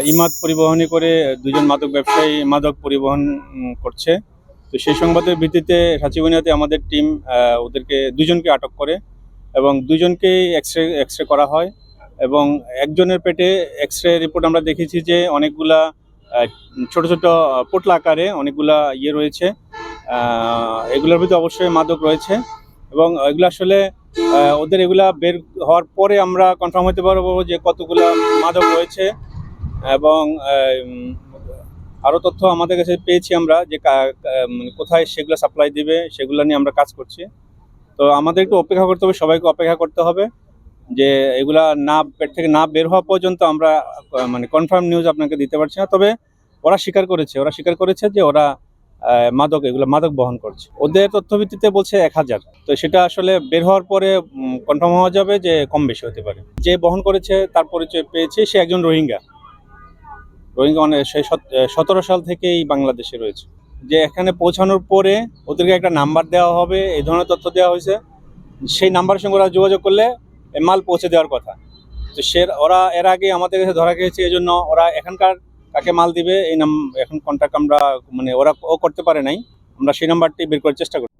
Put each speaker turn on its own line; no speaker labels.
ইমাদ পরিবহনে করে দুজন মাদক ব্যবসায়ী মাদক পরিবহন করছে। তো সেই সংবাদের ভিত্তিতে সাচিবনিয়াতে আমাদের টিম ওদেরকে দুজনকে আটক করে এবং দুজনকেই এক্সরে করা হয় এবং একজনের পেটে এক্সরে রিপোর্ট আমরা দেখেছি যে অনেকগুলা ছোট ছোট পোটলা আকারে অনেকগুলা রয়েছে। এগুলোর ভিতরে অবশ্যই মাদক রয়েছে এবং এগুলো আসলে ওদের এগুলা বের হওয়ার পরে আমরা কনফার্ম হতে পারবো যে কতগুলা মাদক রয়েছে এবং আরও তথ্য আমাদের কাছে পেয়েছি আমরা যে কোথায় সেগুলো সাপ্লাই দিবে সেগুলো নিয়ে আমরা কাজ করছি। তো আমাদের একটু অপেক্ষা করতে হবে, সবাইকে অপেক্ষা করতে হবে যে এগুলা না পেট থেকে না বের হওয়া পর্যন্ত আমরা কনফার্ম নিউজ আপনাকে দিতে পারছি না। তবে ওরা স্বীকার করেছে যে ওরা এগুলো মাদক বহন করছে। ওদের তথ্য ভিত্তিতে বলছে 1000। তো সেটা আসলে বের হওয়ার পরে কনফার্ম হওয়া যাবে যে কম বেশি হতে পারে। যে বহন করেছে তার পরিচয় পেয়েছে, সে একজন রোহিঙ্গা সেই 17 সাল থেকেই বাংলাদেশে রয়েছে। যে এখানে পৌঁছানোর পরে ওদেরকে একটা নাম্বার দেওয়া হবে, এই ধরনের তথ্য দেওয়া হয়েছে। সেই নাম্বারের সঙ্গে ওরা যোগাযোগ করলে মাল পৌঁছে দেওয়ার কথা। তো ওরা এর আগে আমাদের কাছে ধরা খেয়েছে, এই জন্য ওরা এখানকার কাকে মাল দিবে এই এখন কন্ট্যাক্ট আমরা ও করতে পারে নাই। আমরা সেই নাম্বারটি বের করার চেষ্টা করছি।